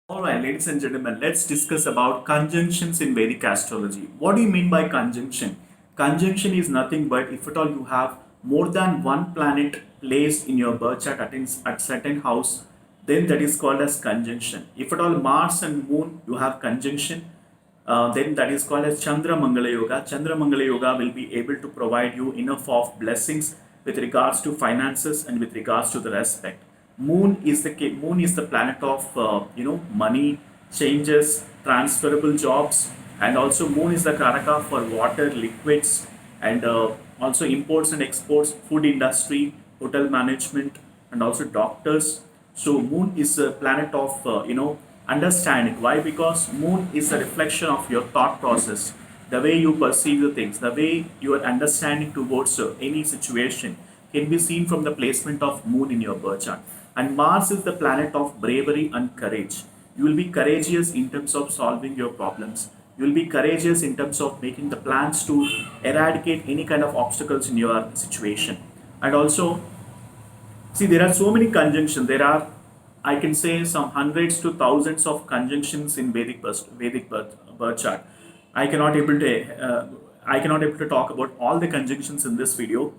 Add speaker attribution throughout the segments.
Speaker 1: All right, ladies and gentlemen, let's discuss about conjunctions in Vedic astrology. What do you mean by conjunction? Conjunction is nothing but if at all you have more than one planet placed in your birth chart at certain house, then that is called as conjunction. If at all Mars and Moon you have conjunction, then that is called as Chandra Mangala Yoga. Chandra Mangala Yoga will be able to provide you enough of blessings with regards to finances and with regards to the respect. Moon is the planet of money, changes, transferable jobs, and also Moon is the karaka for water, liquids, and also imports and exports, food industry, hotel management, and also doctors. So Moon is a planet of understanding. Why? Because Moon is a reflection of your thought process, the way you perceive the things, the way your understanding towards any situation can be seen from the placement of Moon in your birth chart. And Mars is the planet of bravery and courage. You will be courageous in terms of solving your problems. You will be courageous in terms of making the plans to eradicate any kind of obstacles in your situation. And also, see, there are so many conjunctions. There are, I can say, some hundreds to thousands of conjunctions in Vedic birth chart. I cannot able to I cannot able to talk about all the conjunctions in this video.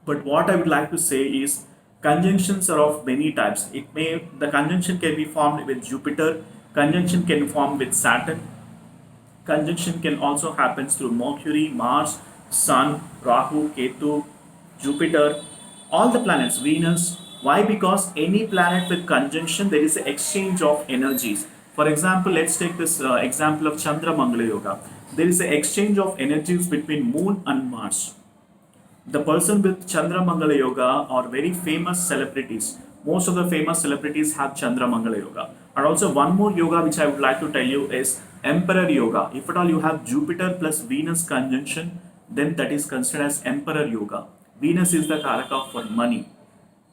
Speaker 1: But what I would like to say is conjunctions are of many types. The conjunction can be formed with Jupiter, conjunction can form with Saturn, conjunction can also happen through Mercury, Mars, Sun, Rahu, Ketu, Jupiter, all the planets, Venus. Why? Because any planet with conjunction, there is an exchange of energies. For example, let's take this example of Chandra Mangala Yoga. There is an exchange of energies between Moon and Mars. The person with Chandra Mangala Yoga are very famous celebrities. Most of the famous celebrities have Chandra Mangala Yoga. And also one more yoga which I would like to tell you is Emperor Yoga. If at all you have Jupiter plus Venus conjunction, then that is considered as Emperor Yoga. Venus is the karaka for money,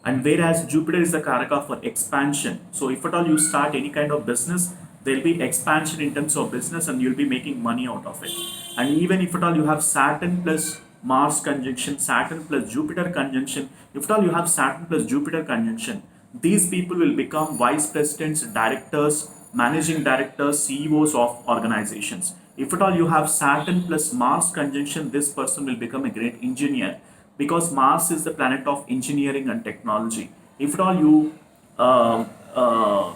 Speaker 1: and whereas Jupiter is the karaka for expansion. So if at all you start any kind of business, there will be expansion in terms of business and you'll be making money out of it. And even if at all you have Saturn plus Mars conjunction, Saturn plus Jupiter conjunction, if at all you have Saturn plus Jupiter conjunction, these people will become vice presidents, directors, managing directors, CEOs of organizations. If at all you have Saturn plus Mars conjunction, this person will become a great engineer because Mars is the planet of engineering and technology. If at all uh, uh,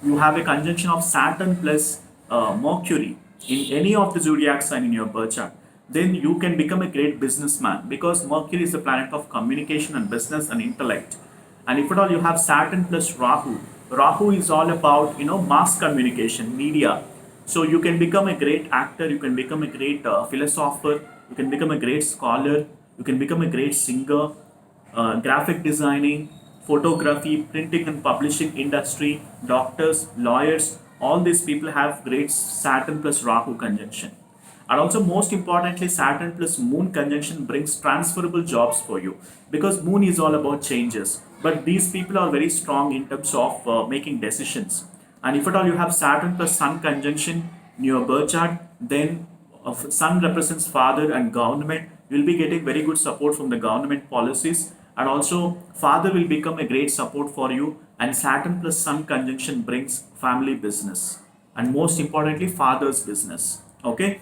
Speaker 1: you have a conjunction of Saturn plus Mercury in any of the zodiac sign in your birth chart, then you can become a great businessman because Mercury is the planet of communication and business and intellect. And if at all you have Saturn plus Rahu, Rahu is all about mass communication, media. So you can become a great actor, you can become a great philosopher, you can become a great scholar, you can become a great singer, graphic designing, photography, printing and publishing industry, doctors, lawyers. All these people have great Saturn plus Rahu conjunction. And also, most importantly, Saturn plus Moon conjunction brings transferable jobs for you because Moon is all about changes. But these people are very strong in terms of making decisions. And if at all you have Saturn plus Sun conjunction in your birth chart, then Sun represents father and government. You will be getting very good support from the government policies. And also, father will become a great support for you. And Saturn plus Sun conjunction brings family business. And most importantly, father's business. Okay.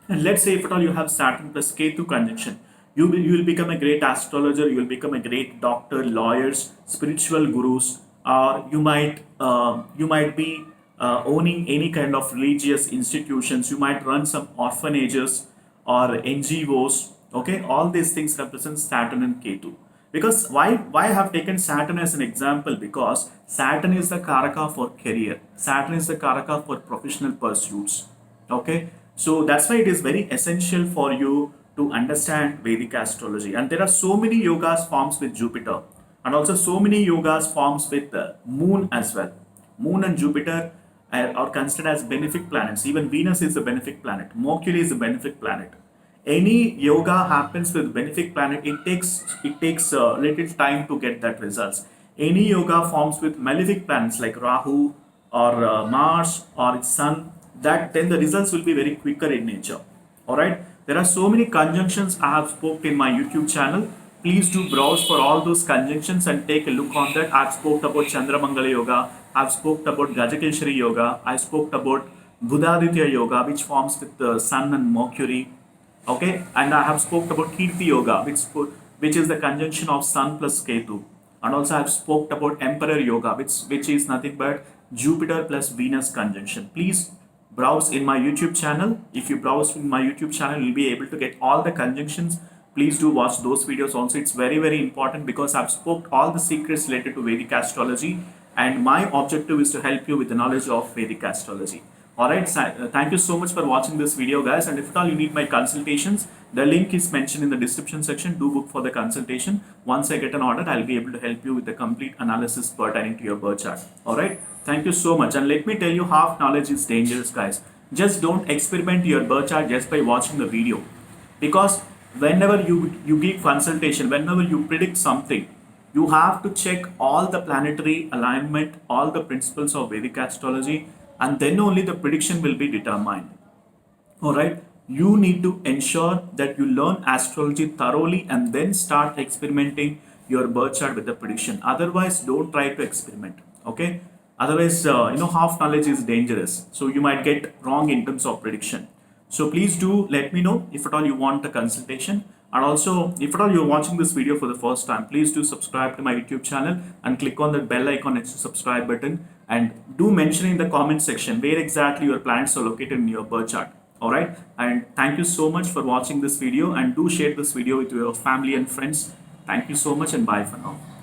Speaker 1: And let's say if at all you have Saturn plus Ketu conjunction, you will become a great astrologer, you will become a great doctor, lawyers, spiritual gurus, or you might be owning any kind of religious institutions. You might run some orphanages or NGOs. Okay, all these things represent Saturn and Ketu. Because why I have taken Saturn as an example? Because Saturn is the karaka for career. Saturn is the karaka for professional pursuits. Okay, so that's why it is very essential for you to understand Vedic astrology. And there are so many yogas forms with Jupiter, and also so many yogas forms with Moon as well. Moon and Jupiter are considered as benefic planets. Even Venus is a benefic planet. Mercury is a benefic planet. Any yoga happens with benefic planet, it takes a little time to get that results. Any yoga forms with malefic planets like Rahu or Mars or its Sun, that then the results will be very quicker in nature. All right, there are so many conjunctions I have spoke in my YouTube channel. Please do browse for all those conjunctions and take a look on that. I've spoke about Chandra Mangala Yoga, I've spoke about Gajakeshari Yoga. I spoke about Buddhaditya Yoga, which forms with the Sun and Mercury. Okay, and I have spoke about Kirti Yoga, which is the conjunction of Sun plus Ketu, and also I've spoke about Emperor Yoga, which is nothing but Jupiter plus Venus conjunction. Please browse in my YouTube channel. If you browse in my YouTube channel, you'll be able to get all the conjunctions. Please do watch those videos also. It's very important because I've spoke all the secrets related to Vedic astrology, and my objective is to help you with the knowledge of Vedic astrology. Alright, thank you so much for watching this video, guys, and if at all you need my consultations, the link is mentioned in the description section. Do book for the consultation. Once I get an order, I'll be able to help you with the complete analysis pertaining to your birth chart. Alright, thank you so much, and let me tell you, half knowledge is dangerous, guys. Just don't experiment your birth chart just by watching the video, because whenever you give consultation, whenever you predict something, you have to check all the planetary alignment, all the principles of Vedic astrology, and then only the prediction will be determined. Alright, you need to ensure that you learn astrology thoroughly and then start experimenting your birth chart with the prediction. Otherwise, don't try to experiment. Okay, otherwise, half knowledge is dangerous, so you might get wrong in terms of prediction. So please do let me know if at all you want a consultation. And also, if at all you're watching this video for the first time, please do subscribe to my YouTube channel and click on the bell icon next to subscribe button, and do mention in the comment section where exactly your planets are located in your birth chart. Alright, and thank you so much for watching this video, and do share this video with your family and friends. Thank you so much, and bye for now.